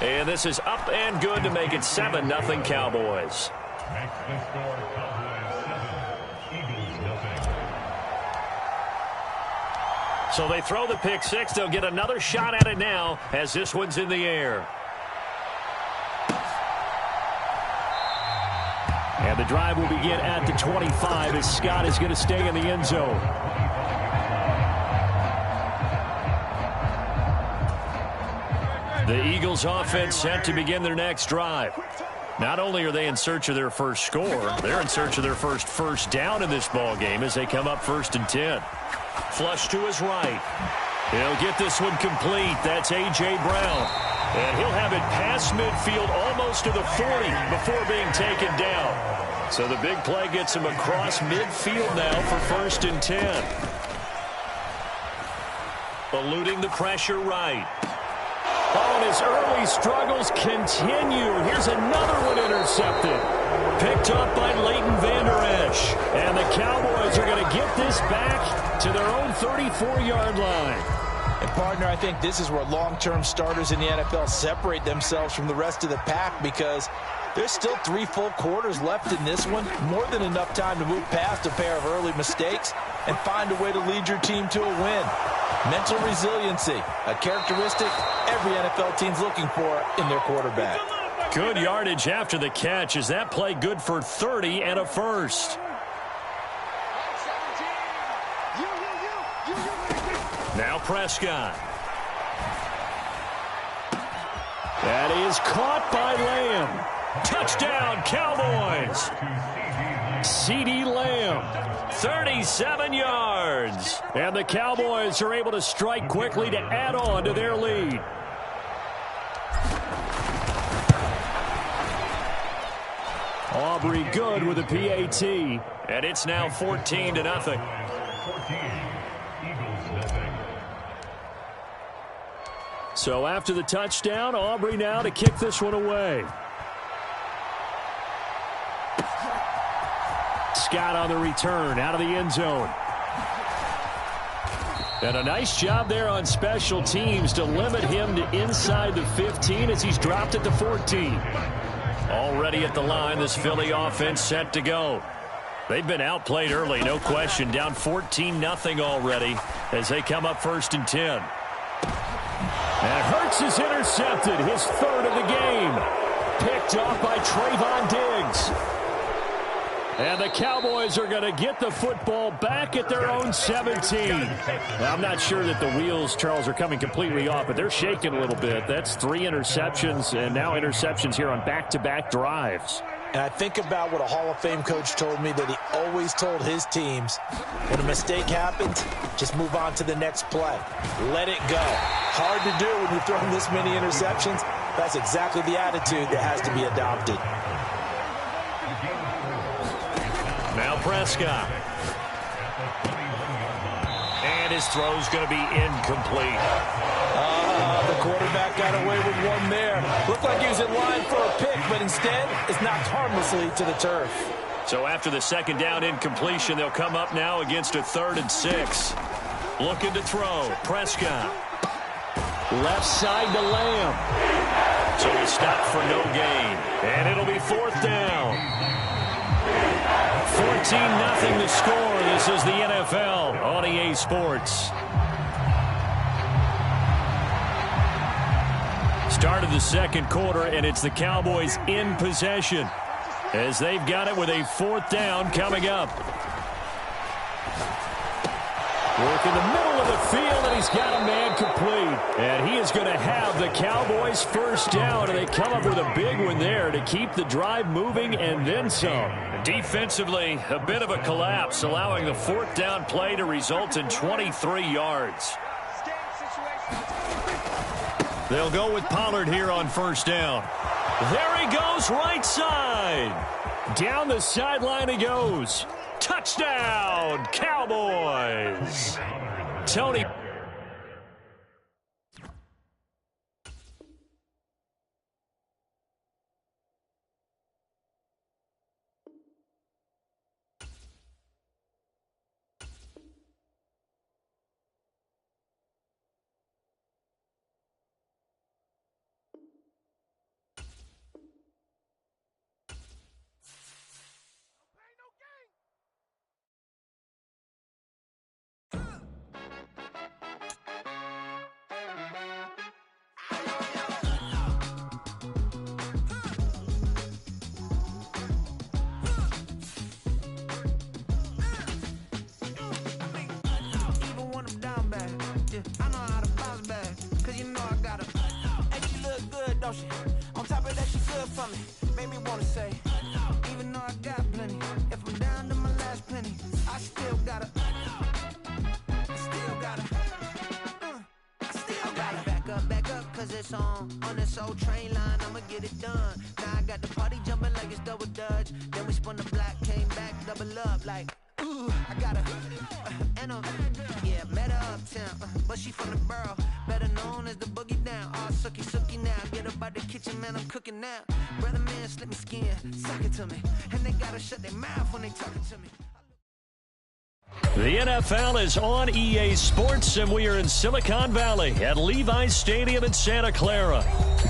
And this is up and good to make it 7-0 Cowboys. Makes the score Cowboys 7, Eagles nothing. So they throw the pick six. They'll get another shot at it now as this one's in the air. And the drive will begin at the 25 as Scott is going to stay in the end zone. The Eagles offense set to begin their next drive. Not only are they in search of their first score, they're in search of their first down in this ball game as they come up 1st and 10. Flush to his right. He'll get this one complete. That's A.J. Brown. And he'll have it past midfield almost to the 40 before being taken down. So the big play gets him across midfield now for 1st and 10. Eluding the pressure right. Oh, and his early struggles continue. Here's another one intercepted. Picked up by Leighton Vander Esch. And the Cowboys are going to get this back to their own 34-yard line. And, partner, I think this is where long-term starters in the NFL separate themselves from the rest of the pack because there's still 3 full quarters left in this one. More than enough time to move past a pair of early mistakes and find a way to lead your team to a win. Mental resiliency, a characteristic every NFL team's looking for in their quarterback. Good yardage after the catch. Is that play good for 30 and a first? Now Prescott. That is caught by Lamb. Touchdown, Cowboys. CeeDee Lamb, 37 yards. And the Cowboys are able to strike quickly to add on to their lead. Aubrey good with a PAT. And it's now 14-0. So after the touchdown, Aubrey now to kick this one away. Scott on the return out of the end zone. And a nice job there on special teams to limit him to inside the 15 as he's dropped at the 14. Already at the line, this Philly offense set to go. They've been outplayed early, no question. Down 14-0 already as they come up 1st and 10. And Hurts is intercepted, his 3rd of the game. Picked off by Trayvon Diggs. And the Cowboys are going to get the football back at their own 17. Now, I'm not sure that the wheels, Charles, are coming completely off, but they're shaking a little bit. That's 3 interceptions, and now interceptions here on back-to-back drives. And I think about what a Hall of Fame coach told me that he always told his teams, when a mistake happens, just move on to the next play. Let it go. Hard to do when you're throwing this many interceptions. That's exactly the attitude that has to be adopted. Now Prescott. And his throw's going to be incomplete. The quarterback got away with one there. Looked like he was in line for a pick, but instead it's knocked harmlessly to the turf. So after the 2nd down incompletion, they'll come up now against a 3rd and 6. Looking to throw. Prescott. Left side to Lamb. So he'll stop for no gain. And it'll be 4th down. 14-0 the score. This is the NFL on EA Sports. Start of the 2nd quarter, and it's the Cowboys in possession as they've got it with a 4th down coming up. Work in the middle of the field, and he's got a man complete. And he is going to have the Cowboys' 1st down, and they come up with a big one there to keep the drive moving and then some. Defensively, a bit of a collapse, allowing the 4th down play to result in 23 yards. They'll go with Pollard here on 1st down. There he goes, right side. Down the sideline he goes. Touchdown, Cowboys. Tony. song on this old train line, I'ma get it done. Now I got the party jumping like it's double dutch. Then we spun the block, came back, double up like, ooh, I got a, and yeah, met her uptown, but she from the borough, better known as the boogie down. All sookie sookie now, get up out the kitchen, man, I'm cooking now. Brother man, slip me skin, suck it to me, and they gotta shut their mouth when they talking to me. The NFL is on EA Sports, and we are in Silicon Valley at Levi's Stadium in Santa Clara.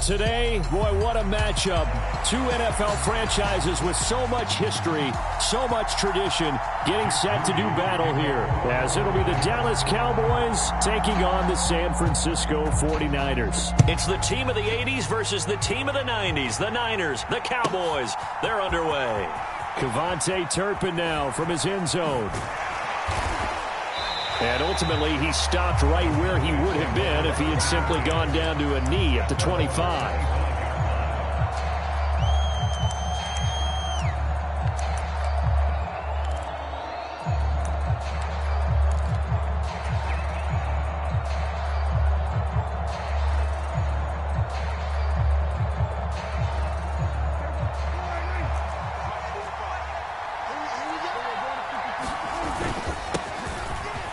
Today, boy, what a matchup. Two NFL franchises with so much history, so much tradition, getting set to do battle here, as it'll be the Dallas Cowboys taking on the San Francisco 49ers. It's the team of the 80s versus the team of the 90s. The Niners, the Cowboys, they're underway. Kevontae Turpin now from his end zone. And ultimately, he stopped right where he would have been if he had simply gone down to a knee at the 25.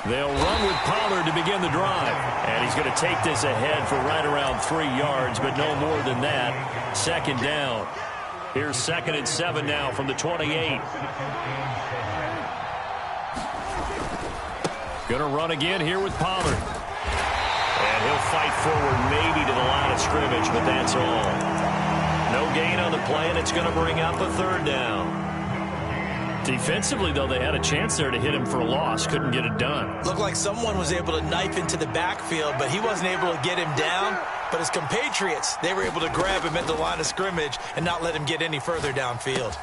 They'll run with Pollard to begin the drive. And he's going to take this ahead for right around 3 yards, but no more than that. Second down. Here's 2nd and 7 now from the 28. Going to run again here with Pollard. And he'll fight forward maybe to the line of scrimmage, but that's all. No gain on the play, and it's going to bring up a 3rd down. Defensively, though, they had a chance there to hit him for a loss. Couldn't get it done. Looked like someone was able to knife into the backfield, but he wasn't able to get him down. But his compatriots, they were able to grab him at the line of scrimmage and not let him get any further downfield.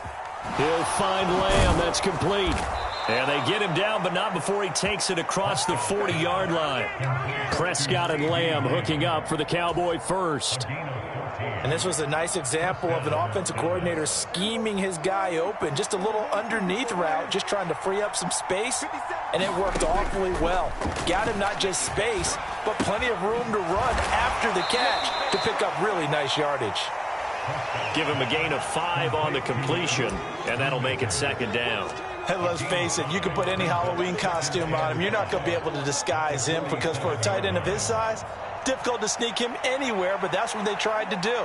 He'll find Lamb. That's complete. And they get him down, but not before he takes it across the 40-yard line. Prescott and Lamb hooking up for the Cowboy first. And this was a nice example of an offensive coordinator scheming his guy open. Just a little underneath route, just trying to free up some space, and it worked awfully well. Got him not just space, but plenty of room to run after the catch to pick up really nice yardage. Give him a gain of 5 on the completion, and that'll make it 2nd down. And let's face it, you can put any Halloween costume on him. You're not going to be able to disguise him, because for a tight end of his size, difficult to sneak him anywhere, but that's what they tried to do.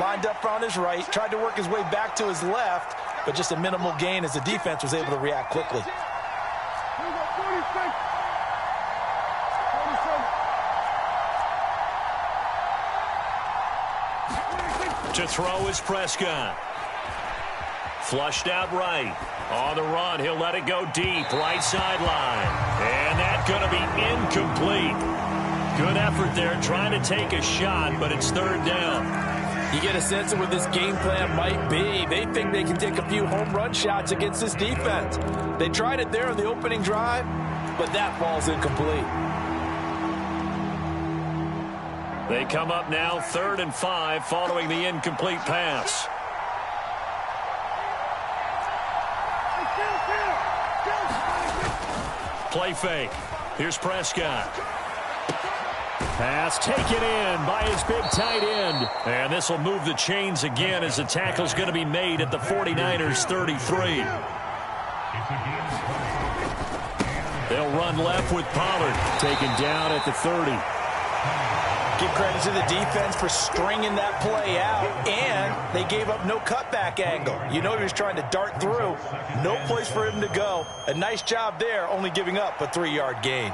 Lined up on his right, tried to work his way back to his left, but just a minimal gain as the defense was able to react quickly. To throw is Prescott. Flushed out right. On the run, he'll let it go deep, right sideline. And that's going to be incomplete. Good effort there, trying to take a shot, but it's 3rd down. You get a sense of what this game plan might be. They think they can take a few home run shots against this defense. They tried it there in the opening drive, but that ball's incomplete. They come up now 3rd and 5 following the incomplete pass. Play fake. Here's Prescott. Pass taken in by his big tight end. And this will move the chains again as the tackle's going to be made at the 49ers 33. They'll run left with Pollard. Taken down at the 30. Give credit to the defense for stringing that play out, and they gave up no cutback angle. You know he was trying to dart through. No place for him to go. A nice job there, only giving up a 3-yard gain.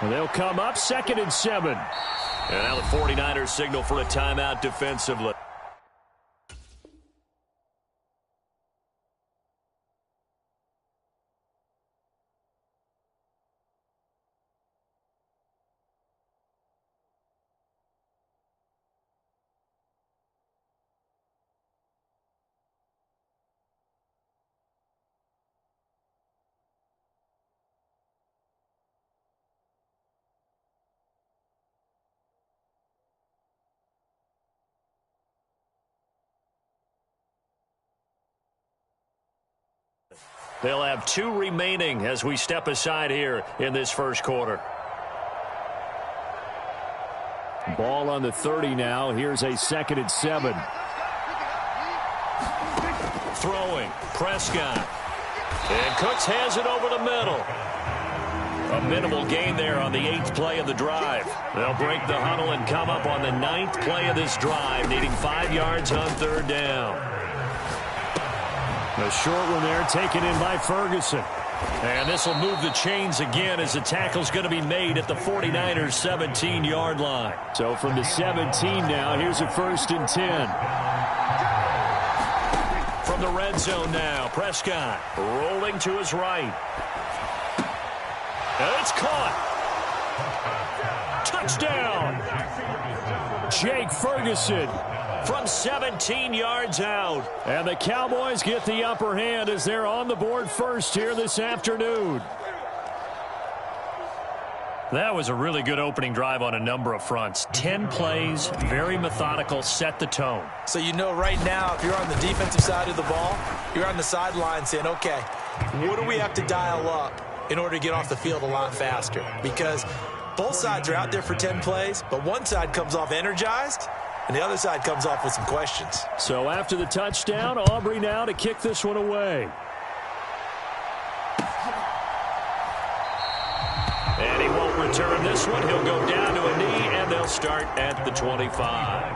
Well, they'll come up 2nd and 7. And now the 49ers signal for a timeout defensively. They'll have 2 remaining as we step aside here in this first quarter. Ball on the 30 now. Here's a 2nd and 7. Throwing. Prescott. And Cooks has it over the middle. A minimal gain there on the 8th play of the drive. They'll break the huddle and come up on the 9th play of this drive, needing 5 yards on 3rd down. The short one there taken in by Ferguson. And this will move the chains again as the tackle's going to be made at the 49ers' 17-yard line. So from the 17 now, here's a 1st and 10. From the red zone now, Prescott rolling to his right. And it's caught. Touchdown. Jake Ferguson from 17 yards out. And the Cowboys get the upper hand as they're on the board first here this afternoon. That was a really good opening drive on a number of fronts. 10 plays, very methodical, set the tone. So you know right now, if you're on the defensive side of the ball, you're on the sideline saying, okay, what do we have to dial up in order to get off the field a lot faster? Because both sides are out there for 10 plays, but one side comes off energized, and the other side comes off with some questions. So after the touchdown, Aubrey now to kick this one away. And he won't return this one. He'll go down to a knee, and they'll start at the 25.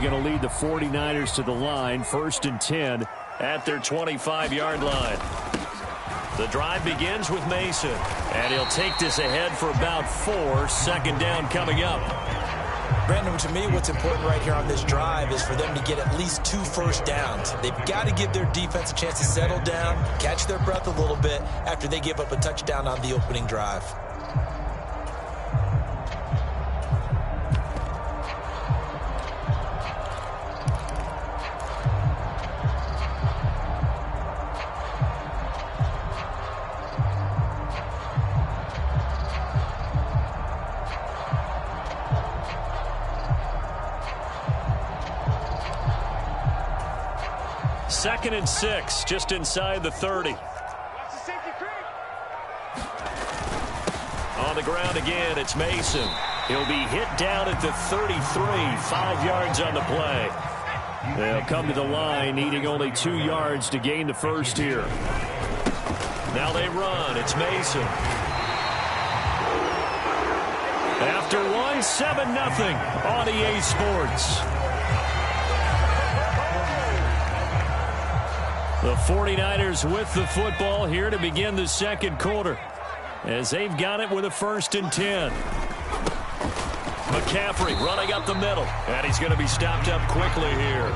Going to lead the 49ers to the line, 1st and 10 at their 25-yard line. The drive begins with Mason, and he'll take this ahead for about 4. 2nd down coming up. Brandon, to me, what's important right here on this drive is for them to get at least 2 first downs. They've got to give their defense a chance to settle down, catch their breath a little bit after they give up a touchdown on the opening drive. Second and 6, just inside the 30. On the ground again, it's Mason. He'll be hit down at the 33, 5 yards on the play. They'll come to the line, needing only 2 yards to gain the first here. Now they run. It's Mason. After 1, 7-0 on EA Sports. The 49ers with the football here to begin the second quarter, as they've got it with a 1st and 10. McCaffrey running up the middle, and he's going to be stopped up quickly here.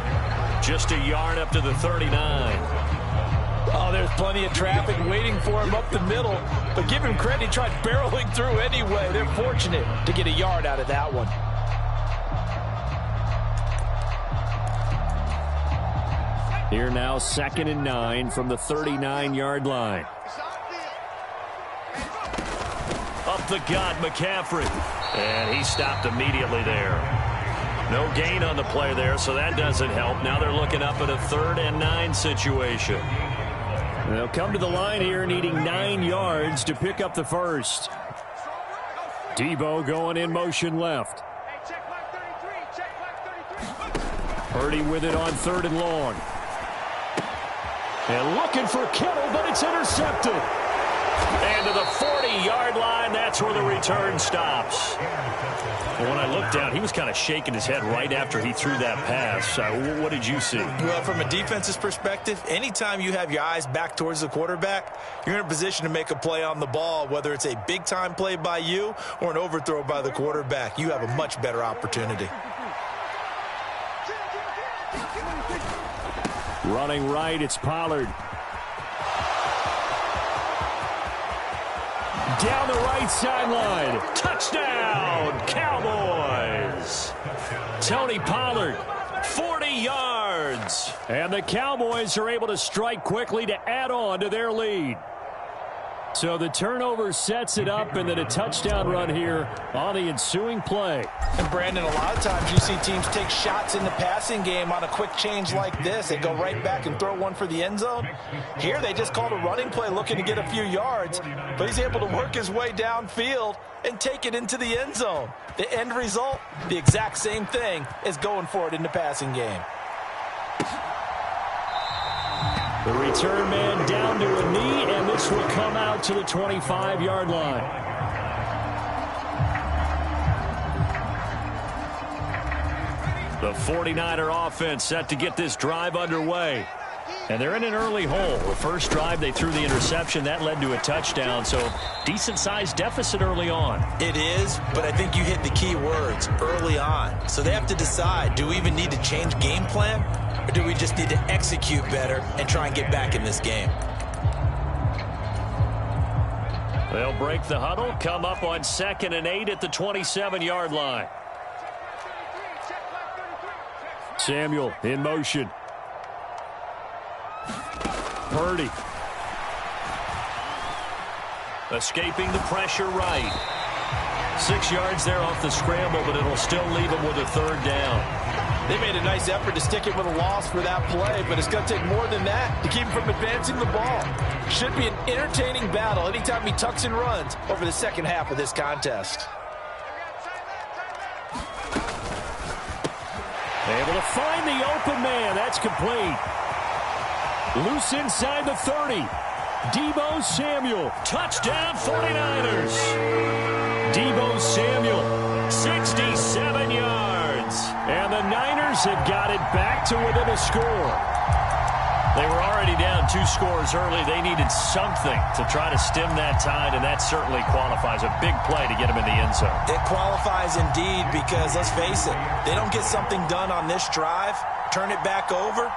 Just a yard up to the 39. Oh, there's plenty of traffic waiting for him up the middle, but give him credit, he tried barreling through anyway. They're fortunate to get a yard out of that one. Here now, 2nd and 9 from the 39-yard line. Up the gut, McCaffrey. And he stopped immediately there. No gain on the play there, so that doesn't help. Now they're looking up at a 3rd and 9 situation. They'll come to the line here needing 9 yards to pick up the first. Debo going in motion left. Purdy with it on 3rd and long. And looking for Kittle, but it's intercepted. And to the 40-yard line, that's where the return stops. Well, when I looked down, he was kind of shaking his head right after he threw that pass. What did you see? Well, from a defense's perspective, anytime you have your eyes back towards the quarterback, you're in a position to make a play on the ball, whether it's a big-time play by you or an overthrow by the quarterback. You have a much better opportunity. Running right, it's Pollard. Down the right sideline. Touchdown, Cowboys. Tony Pollard, 40 yards. yards. And the Cowboys are able to strike quickly to add on to their lead. So the turnover sets it up, and then a touchdown run here on the ensuing play. And Brandon, a lot of times you see teams take shots in the passing game on a quick change like this. They go right back and throw one for the end zone. Here they just called a running play looking to get a few yards, but he's able to work his way downfield and take it into the end zone. The end result, the exact same thing as going for it in the passing game. The return man down to a knee, and this will come out to the 25-yard line. The 49er offense set to get this drive underway. And they're in an early hole. The first drive, they threw the interception. That led to a touchdown, so decent-sized deficit early on. It is, but I think you hit the key words, early on. So they have to decide, do we even need to change game plan, or do we just need to execute better and try and get back in this game? They'll break the huddle, come up on 2nd and 8 at the 27-yard line. Samuel in motion. Purdy. Escaping the pressure right. 6 yards there off the scramble, but it'll still leave him with a 3rd down. They made a nice effort to stick it with a loss for that play, but it's going to take more than that to keep him from advancing the ball. Should be an entertaining battle anytime he tucks and runs over the second half of this contest. Able to find the open man. That's complete. Loose inside the 30. Deebo Samuel. Touchdown 49ers. Deebo Samuel, 67 yards. And the Niners have got it back to within a score. They were already down 2 scores early. They needed something to try to stem that tide, and that certainly qualifies. A big play to get them in the end zone. It qualifies indeed because, let's face it, they don't get something done on this drive, turn it back over,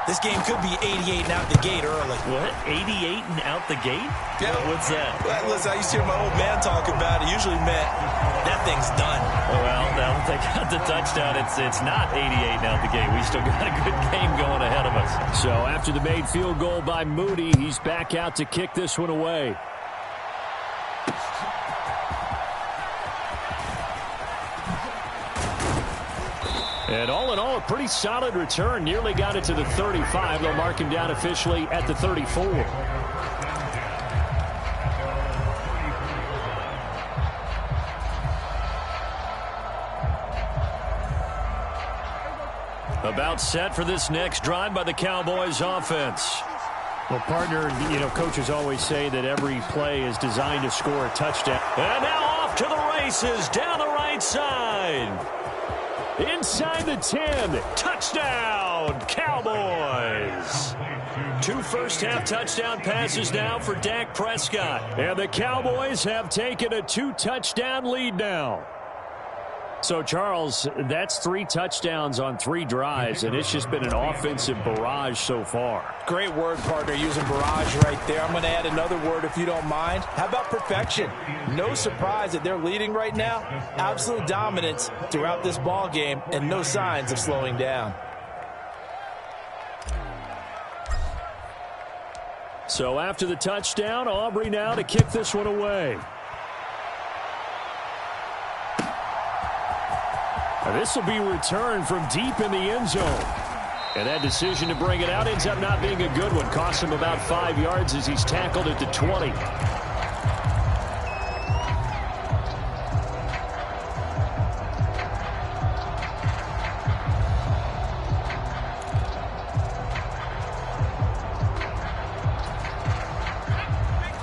this game could be 88 and out the gate early. What? 88 and out the gate? Yeah. What's that? Listen, I used to hear my old man talk about it. Usually meant that thing's done. Well, now that they got the touchdown, it's not 88 and out the gate. We still got a good game going ahead of us. So after the made field goal by Moody, he's back out to kick this one away. And all in all, a pretty solid return. Nearly got it to the 35. They'll mark him down officially at the 34. About set for this next drive by the Cowboys offense. Well, partner, coaches always say that every play is designed to score a touchdown. And now off to the races down the right side. Inside the 10. Touchdown, Cowboys. 2 first-half touchdown passes now for Dak Prescott. And the Cowboys have taken a 2-touchdown lead now. So, Charles, that's 3 touchdowns on 3 drives, and it's just been an offensive barrage so far. Great word, partner, using barrage right there. I'm going to add another word if you don't mind. How about perfection? No surprise that they're leading right now. Absolute dominance throughout this ball game and no signs of slowing down. So after the touchdown, Aubrey now to kick this one away. This will be returned from deep in the end zone. And that decision to bring it out ends up not being a good one. Costs him about 5 yards as he's tackled at the 20.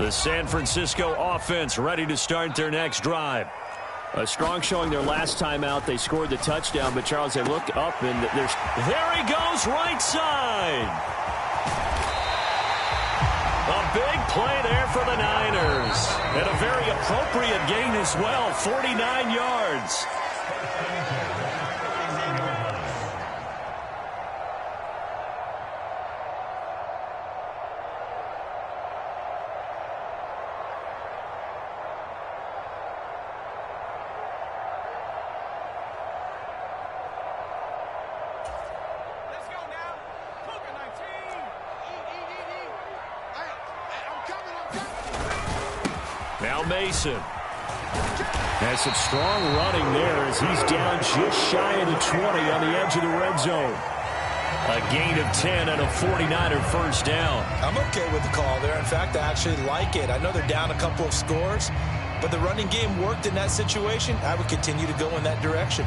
The San Francisco offense ready to start their next drive. A strong showing their last time out. They scored the touchdown, but Charles, they look up and there he goes, right side. A big play there for the Niners. And a very appropriate gain as well, 49 yards. Mason. Has some strong running there as he's down just shy of the 20 on the edge of the red zone. A gain of 10 and a 49er first down. I'm okay with the call there. In fact, I actually like it. I know they're down a couple of scores, but the running game worked in that situation. I would continue to go in that direction.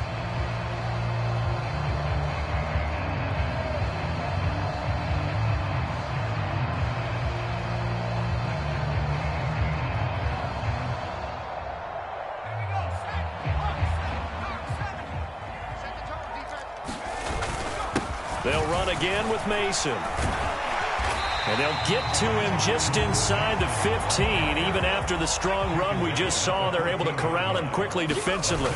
They'll run again with Mason. And they'll get to him just inside the 15. Even after the strong run we just saw, they're able to corral him quickly defensively.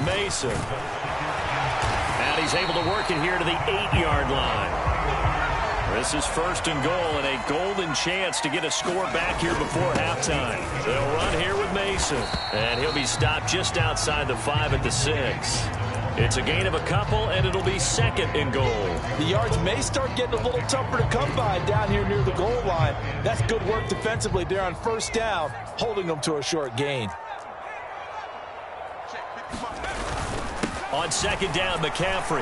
Mason. And he's able to work it here to the 8-yard line. This is first and goal and a golden chance to get a score back here before halftime. They'll run here with Mason. And he'll be stopped just outside the 5 at the 6. It's a gain of a couple, and it'll be second and goal. The yards may start getting a little tougher to come by down here near the goal line. That's good work defensively there on first down, holding them to a short gain. On second down, McCaffrey.